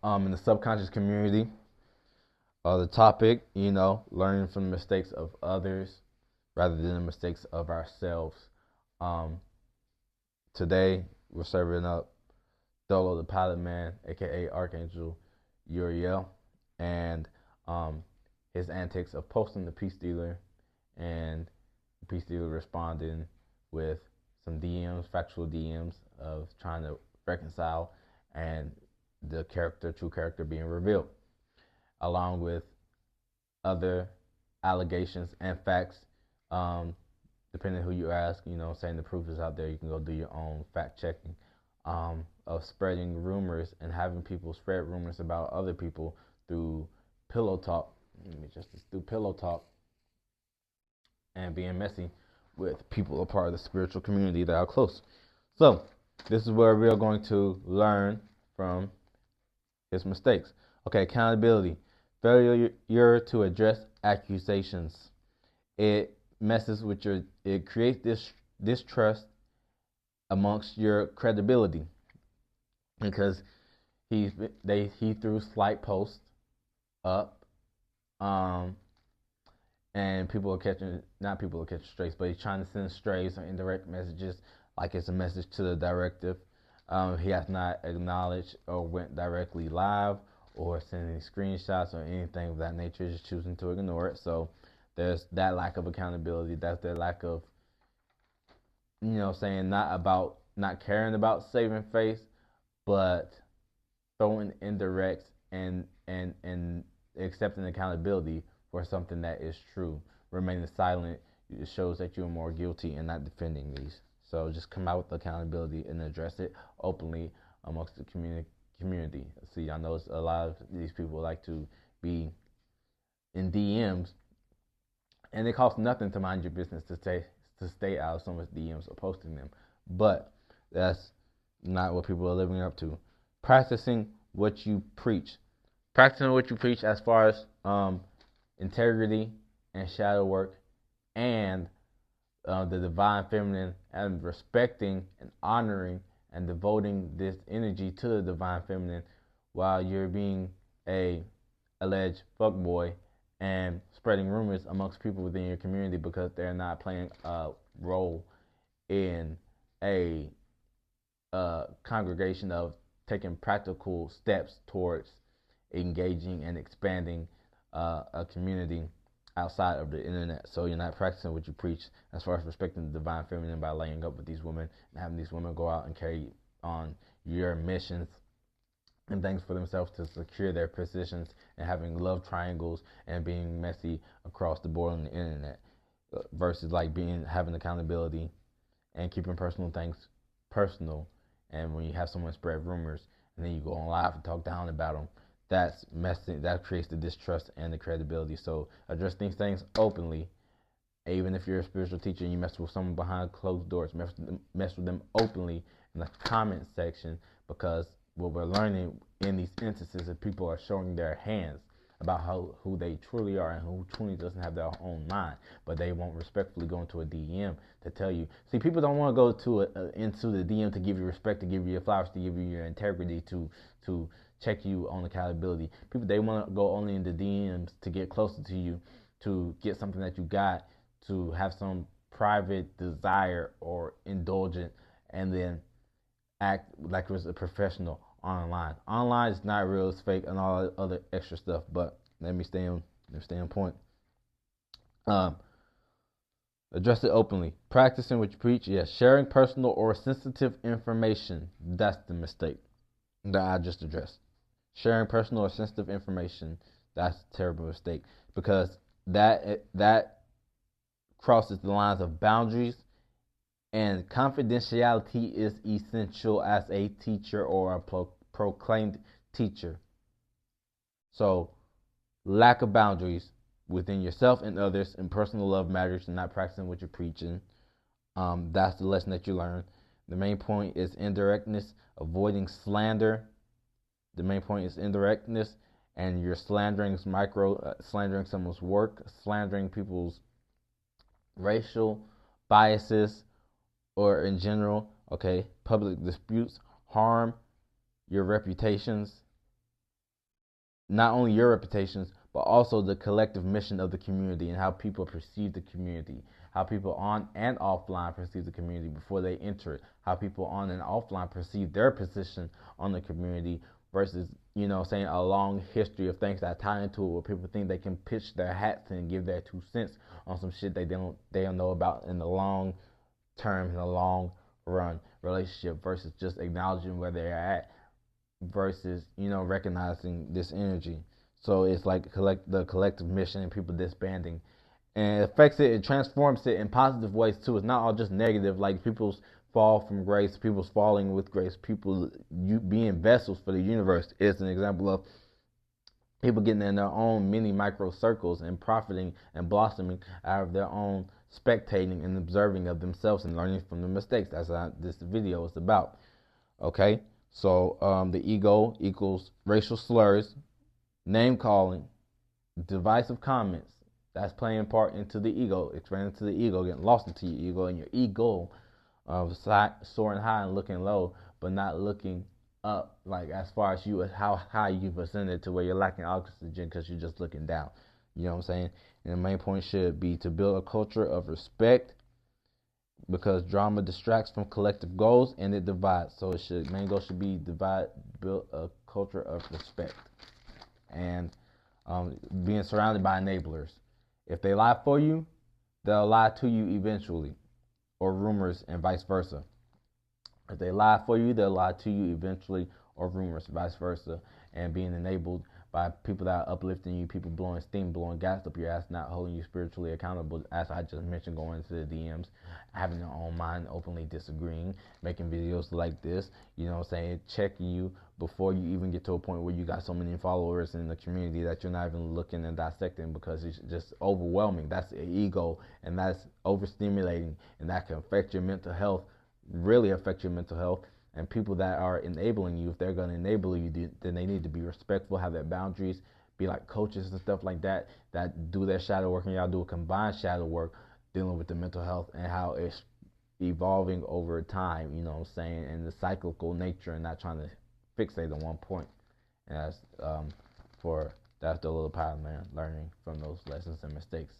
in the subconscious community. The topic, learning from the mistakes of others rather than the mistakes of ourselves. Um, Today, we're serving up Dolo the Pilot Man, aka Archangel Uriel, and his antics of posting the peace dealer and the peace dealer responding with some DMs, factual DMs of trying to reconcile, and the true character being revealed, along with other allegations and facts. Um, Depending on who you ask, saying the proof is out there. You can go do your own fact checking of spreading rumors and having people spread rumors about other people through pillow talk. Through pillow talk and being messy with people a part of the spiritual community that are close. So this is where we are going to learn from his mistakes. Okay, accountability. Failure to address accusations. It messes with it creates this distrust amongst your credibility, because he threw slight posts up, and people are catching, not people are catching strays, but he's trying to send strays or indirect messages like it's a message to the directive. He has not acknowledged or went directly live or sent any screenshots or anything of that nature, just choosing to ignore it. So there's that lack of accountability. That's their lack of, saying not caring about saving face, but throwing indirects and accepting accountability for something that is true. Remaining silent, it shows that you're more guilty and not defending these. So just come out with accountability and address it openly amongst the community. See, I know a lot of these people like to be in DMs, and it costs nothing to mind your business to stay out of someone's DMs or posting them. But that's not what people are living up to. Practicing what you preach. Practicing what you preach as far as integrity and shadow work, and the divine feminine, and respecting and honoring and devoting this energy to the divine feminine while you're being a alleged fuckboy and spreading rumors amongst people within your community because they're not playing a role in a congregation of taking practical steps towards engaging and expanding a community outside of the internet. So you're not practicing what you preach as far as respecting the divine feminine by laying up with these women and having these women go out and carry on your missions and things for themselves to secure their positions, and having love triangles and being messy across the board on the internet, versus like having accountability and keeping personal things personal. And when you have someone spread rumors and then you go on live and talk down about them, that's messy. That creates the distrust and the credibility. So address these things openly. Even if you're a spiritual teacher and you mess with someone behind closed doors, mess with them openly in the comment section, because what we're learning in these instances is people are showing their hands about who they truly are and who truly doesn't have their own mind, but they won't respectfully go into a DM to tell you. See, people don't want to go into the DM to give you respect, to give you your flowers, to give you your integrity, to check you on accountability. People, they want to go only in the DMs to get closer to you, to get something that you got, to have some private desire or indulgent, and then act like it was a professional online. Online is not real, it's fake, and all other extra stuff. But let me stay on point. Address it openly. Practicing what you preach. Yes, sharing personal or sensitive information. That's the mistake that I just addressed. Sharing personal or sensitive information. That's a terrible mistake, because that crosses the lines of boundaries, and confidentiality is essential as a teacher or a proclaimed teacher. So, lack of boundaries within yourself and others in personal love matters, and not practicing what you're preaching. That's the lesson that you learn. The main point is indirectness, avoiding slander. The main point is indirectness, and you're slandering slandering someone's work, slandering people's racial biases, or in general, okay, public disputes harm your reputations not only your reputations, but also the collective mission of the community and how people perceive the community, how people on and offline perceive the community before they enter it, how people on and offline perceive their position on the community versus, saying a long history of things that tie into it where people think they can pitch their hats and give their 2 cents on some shit they don't know about in the long term, in the long run relationship versus just acknowledging where they're at versus recognizing this energy. So it's like the collective mission and people disbanding, and it affects it. It transforms it in positive ways too. It's not all just negative. Like people's fall from grace, people's falling with grace, people you being vessels for the universe is an example of people getting in their own mini micro circles and profiting and blossoming out of their own spectating and observing of themselves and learning from the mistakes. That's what this video is about. Okay, so the ego equals racial slurs, name calling, divisive comments. That's playing part into the ego, expanding to the ego, getting lost into your ego, and your ego of soaring high and looking low, but not looking up, like as far as how high you've ascended to where you're lacking oxygen because you're just looking down. You know what I'm saying? And the main point should be to build a culture of respect, because drama distracts from collective goals and it divides. So main goal should be build a culture of respect, and being surrounded by enablers. If they lie for you, they'll lie to you eventually, or rumors and vice versa. If they lie for you, they'll lie to you eventually, or rumors, vice versa. And being enabled by people that are uplifting you, people blowing steam, blowing gas up your ass, not holding you spiritually accountable, as I just mentioned, going into the DMs, having their own mind, openly disagreeing, making videos like this, checking you before you even get to a point where you got so many followers in the community that you're not even looking and dissecting because it's just overwhelming. That's the ego, and that's overstimulating, and that can affect your mental health, really affect your mental health. And people that are enabling you, if they're going to enable you, then they need to be respectful, have their boundaries, be like coaches and stuff like that do their shadow work, and y'all do a combined shadow work dealing with the mental health and how it's evolving over time, and the cyclical nature, and not trying to fixate on one point. And that's the little power man learning from those lessons and mistakes,